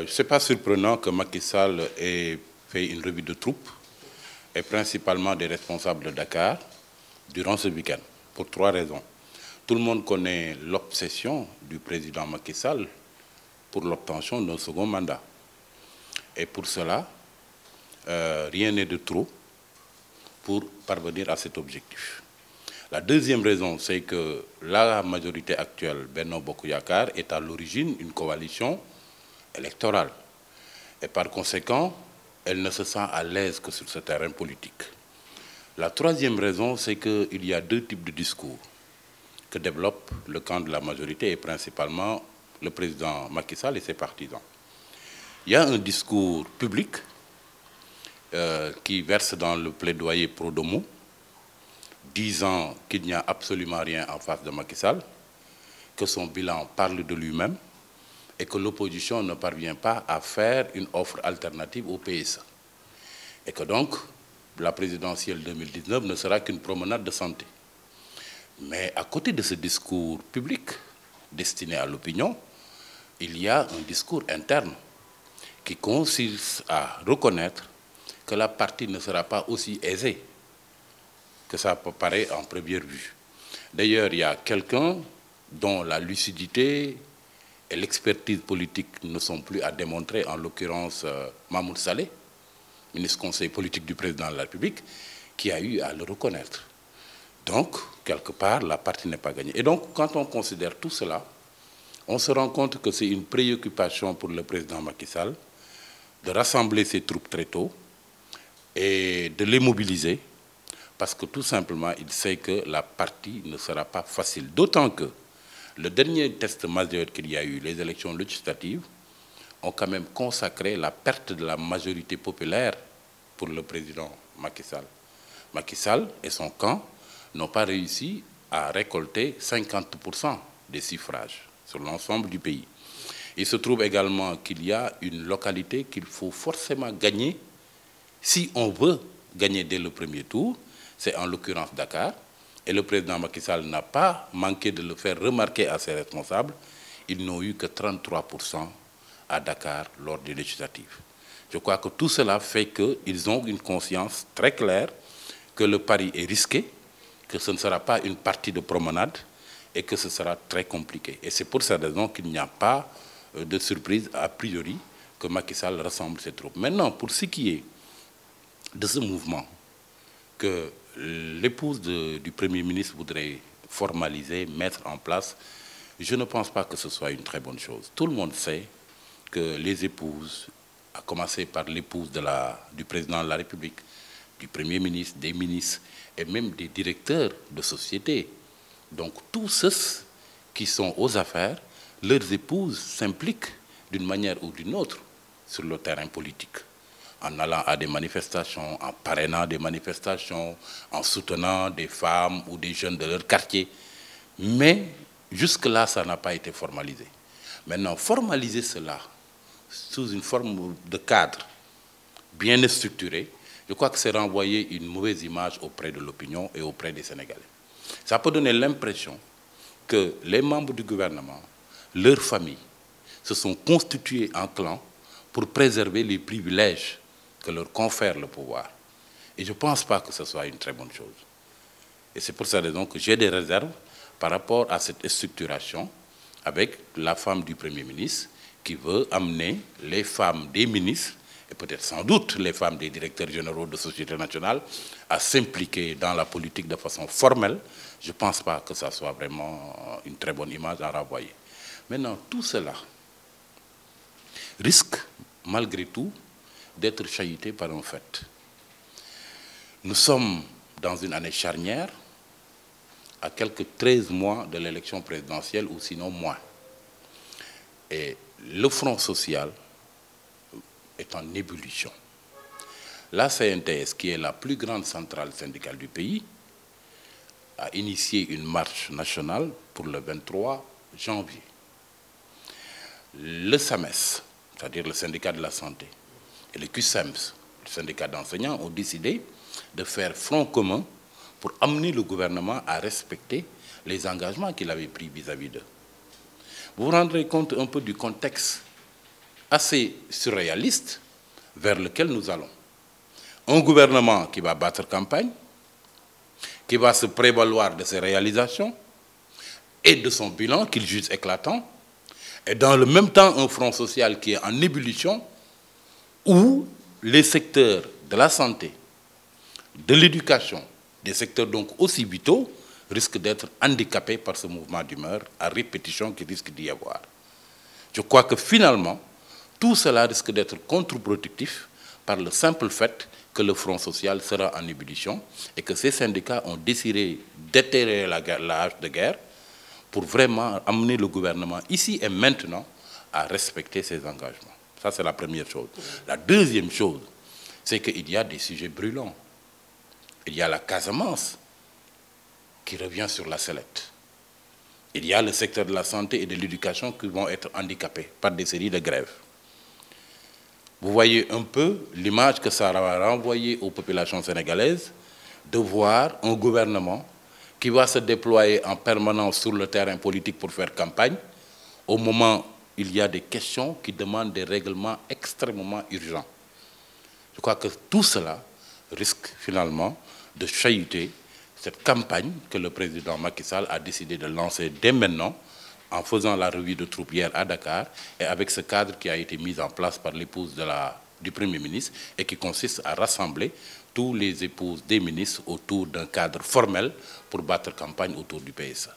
Ce n'est pas surprenant que Macky Sall ait fait une revue de troupes, et principalement des responsables de Dakar, durant ce week-end, pour 3 raisons. Tout le monde connaît l'obsession du président Macky Sall pour l'obtention d'un second mandat. Et pour cela, rien n'est de trop pour parvenir à cet objectif. La deuxième raison, c'est que la majorité actuelle, Benno Bokk Yakaar, est à l'origine une coalition électorale. Et par conséquent, elle ne se sent à l'aise que sur ce terrain politique. La troisième raison, c'est qu'il y a 2 types de discours que développe le camp de la majorité et principalement le président Macky Sall et ses partisans. Il y a un discours public qui verse dans le plaidoyer pro-Domo, disant qu'il n'y a absolument rien en face de Macky Sall, que son bilan parle de lui-même et que l'opposition ne parvient pas à faire une offre alternative au PSE. Et que donc, la présidentielle 2019 ne sera qu'une promenade de santé. Mais à côté de ce discours public destiné à l'opinion, il y a un discours interne qui consiste à reconnaître que la partie ne sera pas aussi aisée que ça paraît en première vue. D'ailleurs, il y a quelqu'un dont la lucidité et l'expertise politique ne sont plus à démontrer, en l'occurrence Mahmoud Saleh, ministre conseil politique du président de la République, qui a eu à le reconnaître. Donc, quelque part, la partie n'est pas gagnée. Et donc, quand on considère tout cela, on se rend compte que c'est une préoccupation pour le président Macky Sall de rassembler ses troupes très tôt et de les mobiliser, parce que tout simplement, il sait que la partie ne sera pas facile. D'autant que le dernier test majeur qu'il y a eu, les élections législatives, ont quand même consacré la perte de la majorité populaire pour le président Macky Sall. Macky Sall et son camp n'ont pas réussi à récolter 50% des suffrages sur l'ensemble du pays. Il se trouve également qu'il y a une localité qu'il faut forcément gagner si on veut gagner dès le premier tour, c'est en l'occurrence Dakar, et le président Macky Sall n'a pas manqué de le faire remarquer à ses responsables. Ils n'ont eu que 33% à Dakar lors des législatives. Je crois que tout cela fait qu'ils ont une conscience très claire que le pari est risqué, que ce ne sera pas une partie de promenade et que ce sera très compliqué. Et c'est pour cette raison qu'il n'y a pas de surprise a priori que Macky Sall rassemble ses troupes. Maintenant, pour ce qui est de ce mouvement que l'épouse du Premier ministre voudrait formaliser, mettre en place, je ne pense pas que ce soit une très bonne chose. Tout le monde sait que les épouses, à commencer par l'épouse du président de la République, du Premier ministre, des ministres et même des directeurs de société, donc tous ceux qui sont aux affaires, leurs épouses s'impliquent d'une manière ou d'une autre sur le terrain politique, en allant à des manifestations, en parrainant des manifestations, en soutenant des femmes ou des jeunes de leur quartier. Mais jusque-là, ça n'a pas été formalisé. Maintenant, formaliser cela sous une forme de cadre bien structuré, je crois que c'est renvoyer une mauvaise image auprès de l'opinion et auprès des Sénégalais. Ça peut donner l'impression que les membres du gouvernement, leurs familles, se sont constitués en clan pour préserver les privilèges que leur confère le pouvoir. Et je ne pense pas que ce soit une très bonne chose. Et c'est pour cette raison que j'ai des réserves par rapport à cette structuration avec la femme du Premier ministre qui veut amener les femmes des ministres et peut-être sans doute les femmes des directeurs généraux de société nationale à s'impliquer dans la politique de façon formelle. Je ne pense pas que ça soit vraiment une très bonne image à renvoyer. Maintenant, tout cela risque, malgré tout, d'être chahuté par un fait. Nous sommes dans une année charnière, à quelques 13 mois de l'élection présidentielle, ou sinon moins. Et le Front social est en ébullition. La CNTS, qui est la plus grande centrale syndicale du pays, a initié une marche nationale pour le 23 janvier. Le SAMES, c'est-à-dire le syndicat de la santé, et le QSEMS, le syndicat d'enseignants, ont décidé de faire front commun pour amener le gouvernement à respecter les engagements qu'il avait pris vis-à-vis d'eux. Vous vous rendrez compte un peu du contexte assez surréaliste vers lequel nous allons. Un gouvernement qui va battre campagne, qui va se prévaloir de ses réalisations et de son bilan qu'il juge éclatant, et dans le même temps un front social qui est en ébullition, où les secteurs de la santé, de l'éducation, des secteurs donc aussi vitaux, risquent d'être handicapés par ce mouvement d'humeur à répétition qui risque d'y avoir. Je crois que finalement, tout cela risque d'être contre-productif par le simple fait que le front social sera en ébullition et que ces syndicats ont décidé d'éterrer la hache de guerre pour vraiment amener le gouvernement ici et maintenant à respecter ses engagements. Ça, c'est la première chose. La deuxième chose, c'est qu'il y a des sujets brûlants. Il y a la Casamance qui revient sur la sellette. Il y a le secteur de la santé et de l'éducation qui vont être handicapés par des séries de grèves. Vous voyez un peu l'image que ça va renvoyer aux populations sénégalaises de voir un gouvernement qui va se déployer en permanence sur le terrain politique pour faire campagne, au moment où il y a des questions qui demandent des règlements extrêmement urgents. Je crois que tout cela risque finalement de chahuter cette campagne que le président Macky Sall a décidé de lancer dès maintenant, en faisant la revue de troupes hier à Dakar, et avec ce cadre qui a été mis en place par l'épouse du Premier ministre, et qui consiste à rassembler tous les épouses des ministres autour d'un cadre formel pour battre campagne autour du PSA.